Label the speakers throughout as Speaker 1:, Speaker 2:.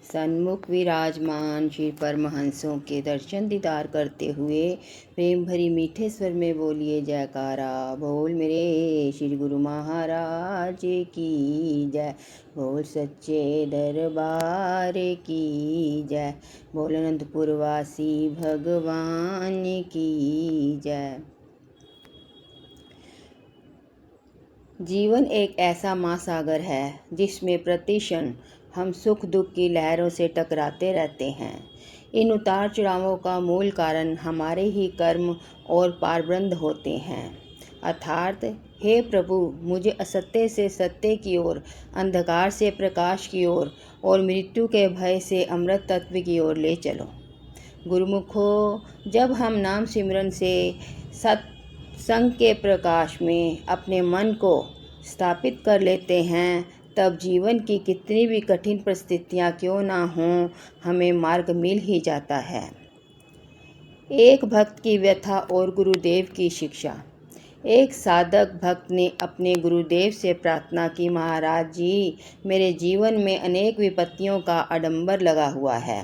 Speaker 1: सन्मुख विराजमान श्री परमहंसों के दर्शन दीदार करते हुए प्रेम भरी मीठे स्वर में बोलिए जयकारा। बोल मेरे श्री गुरु महाराज की जय, बोल सच्चे दरबार की जय, बोल अनंतपुर वासी भगवान की जय। जीवन एक ऐसा महासागर है जिसमें प्रति क्षण हम सुख दुख की लहरों से टकराते रहते हैं। इन उतार चढ़ावों का मूल कारण हमारे ही कर्म और पारब्रह्म होते हैं। अर्थात हे प्रभु, मुझे असत्य से सत्य की ओर, अंधकार से प्रकाश की ओर और मृत्यु के भय से अमृत तत्व की ओर ले चलो। गुरुमुखो, जब हम नाम सिमरन से सत्संग के प्रकाश में अपने मन को स्थापित कर लेते हैं, तब जीवन की कितनी भी कठिन परिस्थितियां क्यों ना हों, हमें मार्ग मिल ही जाता है। एक भक्त की व्यथा और गुरुदेव की शिक्षा। एक साधक भक्त ने अपने गुरुदेव से प्रार्थना की, महाराज जी, मेरे जीवन में अनेक विपत्तियों का आडंबर लगा हुआ है।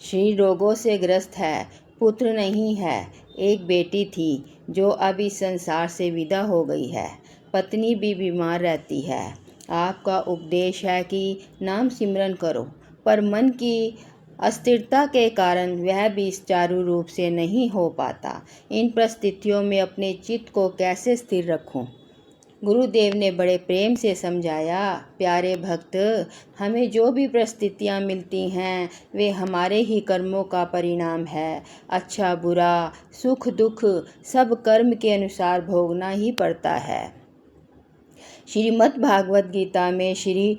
Speaker 1: शरीर रोगों से ग्रस्त है, पुत्र नहीं है, एक बेटी थी जो अब इस संसार से विदा हो गई है, पत्नी भी बीमार रहती है। आपका उपदेश है कि नाम सिमरन करो, पर मन की अस्थिरता के कारण वह भी सुचारू रूप से नहीं हो पाता। इन परिस्थितियों में अपने चित्त को कैसे स्थिर रखूं? गुरुदेव ने बड़े प्रेम से समझाया, प्यारे भक्त, हमें जो भी परिस्थितियाँ मिलती हैं वे हमारे ही कर्मों का परिणाम है। अच्छा बुरा, सुख दुख सब कर्म के अनुसार भोगना ही पड़ता है। श्रीमद् भागवत गीता में श्री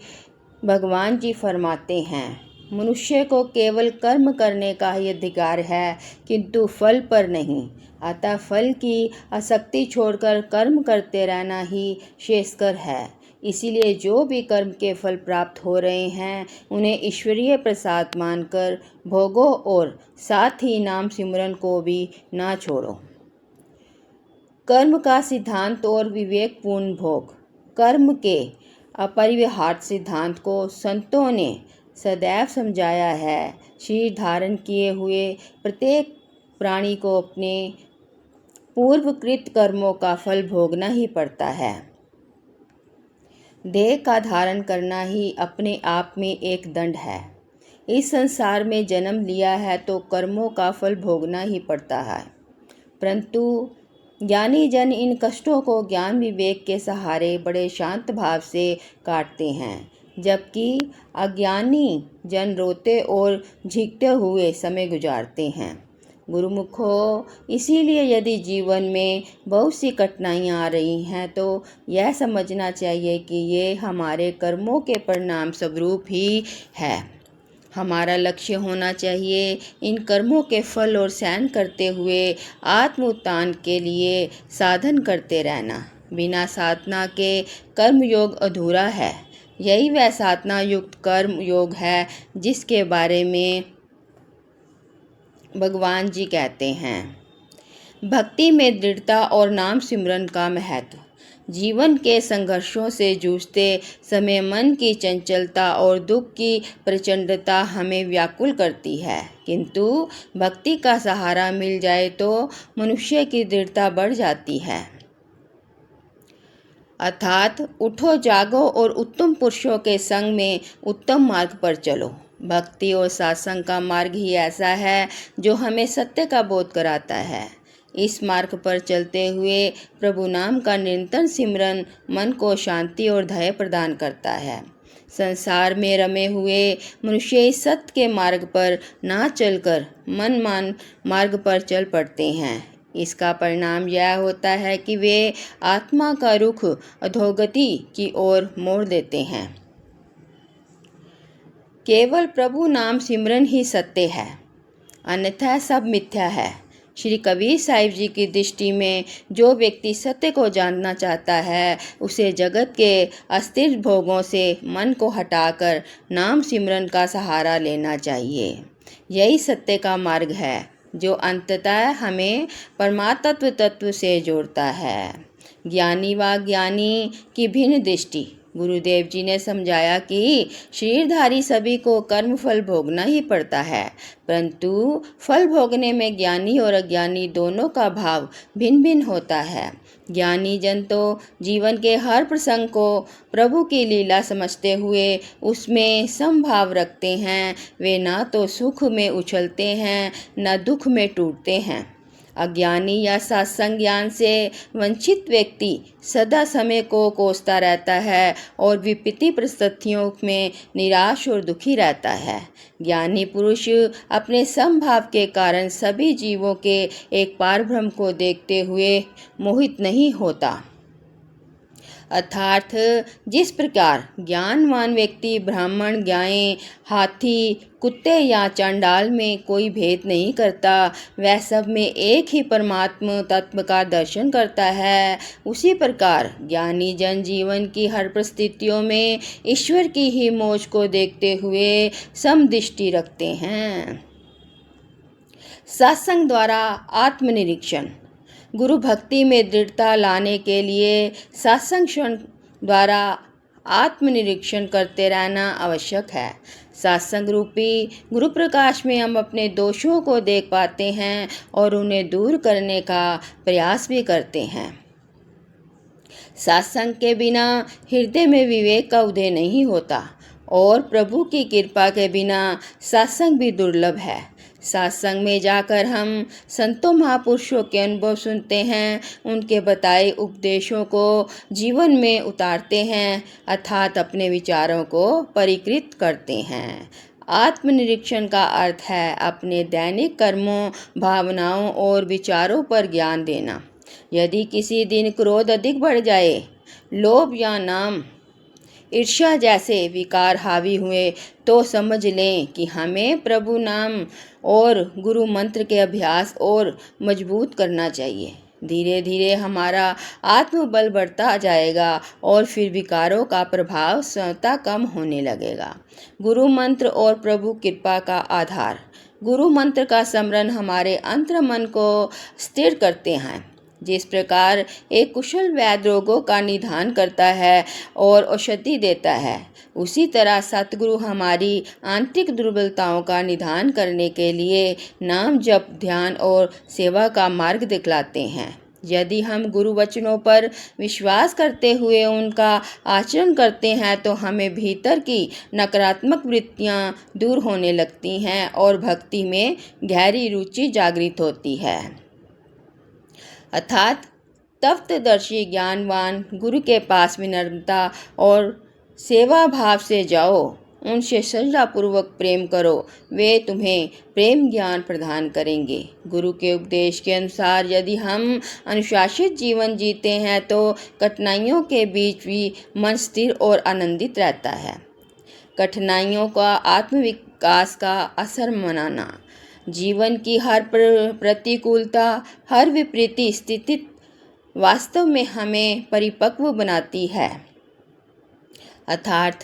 Speaker 1: भगवान जी फरमाते हैं, मनुष्य को केवल कर्म करने का ही अधिकार है, किंतु फल पर नहीं। अतः फल की आसक्ति छोड़कर कर्म करते रहना ही श्रेयस्कर है। इसीलिए जो भी कर्म के फल प्राप्त हो रहे हैं उन्हें ईश्वरीय प्रसाद मानकर भोगो और साथ ही नाम सिमरन को भी ना छोड़ो। कर्म का सिद्धांत और विवेकपूर्ण भोग। कर्म के अपरिहार्य सिद्धांत को संतों ने सदैव समझाया है। शरीर धारण किए हुए प्रत्येक प्राणी को अपने पूर्वकृत कर्मों का फल भोगना ही पड़ता है। देह का धारण करना ही अपने आप में एक दंड है। इस संसार में जन्म लिया है तो कर्मों का फल भोगना ही पड़ता है, परंतु ज्ञानी जन इन कष्टों को ज्ञान विवेक के सहारे बड़े शांत भाव से काटते हैं, जबकि अज्ञानी जन रोते और झिकते हुए समय गुजारते हैं। गुरुमुखो, इसीलिए यदि जीवन में बहुत सी कठिनाइयाँ आ रही हैं तो यह समझना चाहिए कि ये हमारे कर्मों के परिणाम स्वरूप ही है। हमारा लक्ष्य होना चाहिए इन कर्मों के फल और सहन करते हुए आत्म उत्थान के लिए साधन करते रहना। बिना साधना के कर्म योग अधूरा है। यही वह साधना युक्त कर्म योग है जिसके बारे में भगवान जी कहते हैं, भक्ति में दृढ़ता और नाम सिमरन का महत्व। जीवन के संघर्षों से जूझते समय मन की चंचलता और दुख की प्रचंडता हमें व्याकुल करती है, किंतु भक्ति का सहारा मिल जाए तो मनुष्य की दृढ़ता बढ़ जाती है। अर्थात उठो जागो और उत्तम पुरुषों के संग में उत्तम मार्ग पर चलो। भक्ति और सत्संग का मार्ग ही ऐसा है जो हमें सत्य का बोध कराता है। इस मार्ग पर चलते हुए प्रभु नाम का निरंतर सिमरन मन को शांति और धैर्य प्रदान करता है। संसार में रमे हुए मनुष्य इस सत्य के मार्ग पर ना चलकर मनमान मार्ग पर चल पड़ते हैं। इसका परिणाम यह होता है कि वे आत्मा का रुख अधोगति की ओर मोड़ देते हैं। केवल प्रभु नाम सिमरन ही सत्य है, अन्यथा सब मिथ्या है। श्री कबीर साहिब जी की दृष्टि में जो व्यक्ति सत्य को जानना चाहता है उसे जगत के अस्थिर भोगों से मन को हटाकर नाम सिमरन का सहारा लेना चाहिए। यही सत्य का मार्ग है जो अंततः हमें परमात्म तत्व से जोड़ता है। ज्ञानी व ज्ञानी की भिन्न दृष्टि। गुरुदेव जी ने समझाया कि शरीरधारी सभी को कर्म फल भोगना ही पड़ता है, परंतु फल भोगने में ज्ञानी और अज्ञानी दोनों का भाव भिन्न भिन्न होता है। ज्ञानी जन तो जीवन के हर प्रसंग को प्रभु की लीला समझते हुए उसमें समभाव रखते हैं। वे ना तो सुख में उछलते हैं न दुख में टूटते हैं। अज्ञानी या सत्संग ज्ञान से वंचित व्यक्ति सदा समय को कोसता रहता है और विपत्ति परिस्थितियों में निराश और दुखी रहता है। ज्ञानी पुरुष अपने समभाव के कारण सभी जीवों के एक पारब्रह्म को देखते हुए मोहित नहीं होता। अर्थात जिस प्रकार ज्ञानवान व्यक्ति ब्राह्मण, गायें, हाथी, कुत्ते या चांडाल में कोई भेद नहीं करता, वह सब में एक ही परमात्मा तत्व का दर्शन करता है, उसी प्रकार ज्ञानी जन जीवन की हर परिस्थितियों में ईश्वर की ही मौज को देखते हुए समदृष्टि रखते हैं। सत्संग द्वारा आत्मनिरीक्षण। गुरु भक्ति में दृढ़ता लाने के लिए सत्संग श्रवण द्वारा आत्मनिरीक्षण करते रहना आवश्यक है। सत्संग रूपी गुरु प्रकाश में हम अपने दोषों को देख पाते हैं और उन्हें दूर करने का प्रयास भी करते हैं। सत्संग के बिना हृदय में विवेक का उदय नहीं होता और प्रभु की कृपा के बिना सत्संग भी दुर्लभ है। सत्संग में जाकर हम संतों महापुरुषों के अनुभव सुनते हैं, उनके बताए उपदेशों को जीवन में उतारते हैं, अर्थात अपने विचारों को परिष्कृत करते हैं। आत्मनिरीक्षण का अर्थ है अपने दैनिक कर्मों, भावनाओं और विचारों पर ज्ञान देना। यदि किसी दिन क्रोध अधिक बढ़ जाए, लोभ या नाम, ईर्ष्या जैसे विकार हावी हुए, तो समझ लें कि हमें प्रभु नाम और गुरु मंत्र के अभ्यास और मजबूत करना चाहिए। धीरे धीरे हमारा आत्मबल बढ़ता जाएगा और फिर विकारों का प्रभाव स्वतः कम होने लगेगा। गुरु मंत्र और प्रभु कृपा का आधार। गुरु मंत्र का स्मरण हमारे अंतर्मन को स्थिर करते हैं। जिस प्रकार एक कुशल वैद्य रोगों का निदान करता है और औषधि देता है, उसी तरह सतगुरु हमारी आंतरिक दुर्बलताओं का निदान करने के लिए नाम जप, ध्यान और सेवा का मार्ग दिखलाते हैं। यदि हम गुरु वचनों पर विश्वास करते हुए उनका आचरण करते हैं तो हमें भीतर की नकारात्मक वृत्तियां दूर होने लगती हैं और भक्ति में गहरी रुचि जागृत होती है। अर्थात तत्वदर्शी ज्ञानवान गुरु के पास विनम्रता और सेवा भाव से जाओ, उनसे श्रद्धापूर्वक प्रेम करो, वे तुम्हें प्रेम ज्ञान प्रदान करेंगे। गुरु के उपदेश के अनुसार यदि हम अनुशासित जीवन जीते हैं तो कठिनाइयों के बीच भी मन स्थिर और आनंदित रहता है। कठिनाइयों का आत्मविकास का असर मनाना। जीवन की हर प्रतिकूलता, हर विपरीत स्थिति वास्तव में हमें परिपक्व बनाती है। अर्थात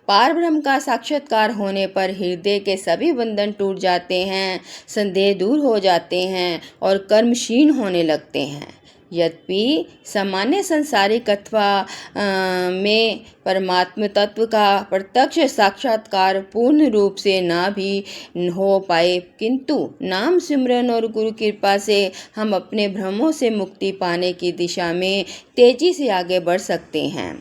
Speaker 1: पारब्रह्म का साक्षात्कार होने पर हृदय के सभी बंधन टूट जाते हैं, संदेह दूर हो जाते हैं और कर्म क्षीण होने लगते हैं। यद्यपि सामान्य संसारिक अथवा में परमात्म तत्व का प्रत्यक्ष साक्षात्कार पूर्ण रूप से ना भी हो पाए, किंतु नाम सिमरन और गुरु कृपा से हम अपने भ्रमों से मुक्ति पाने की दिशा में तेजी से आगे बढ़ सकते हैं।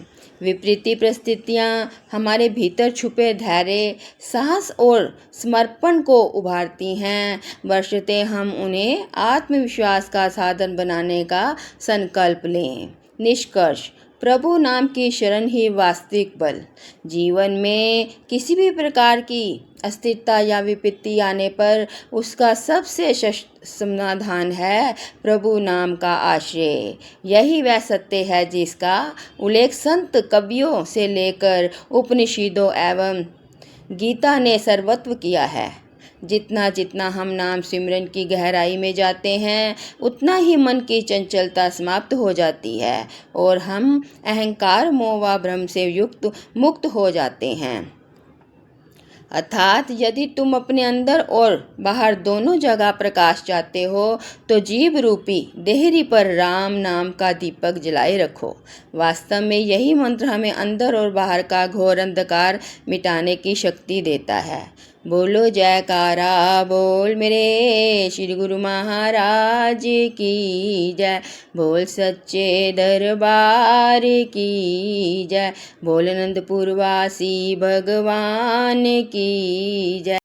Speaker 1: विपरीत परिस्थितियाँ हमारे भीतर छुपे धैर्य, साहस और समर्पण को उभारती हैं, बशर्ते हम उन्हें आत्मविश्वास का साधन बनाने का संकल्प लें। निष्कर्ष, प्रभु नाम की शरण ही वास्तविक बल। जीवन में किसी भी प्रकार की अस्थिरता या विपत्ति आने पर उसका सबसे समाधान है प्रभु नाम का आश्रय। यही वह सत्य है जिसका उल्लेख संत कवियों से लेकर उपनिषदों एवं गीता ने सर्वत्र किया है। जितना जितना हम नाम सिमरन की गहराई में जाते हैं, उतना ही मन की चंचलता समाप्त हो जाती है और हम अहंकार, मोह व भ्रम से मुक्त हो जाते हैं। अर्थात यदि तुम अपने अंदर और बाहर दोनों जगह प्रकाश चाहते हो तो जीव रूपी देहरी पर राम नाम का दीपक जलाए रखो। वास्तव में यही मंत्र हमें अंदर और बाहर का घोर अंधकार मिटाने की शक्ति देता है। बोलो जयकारा बोल मेरे श्री गुरु महाराज की जय। बोल सच्चे दरबार की जय। बोल अनंतपुर वासी भगवान की जय।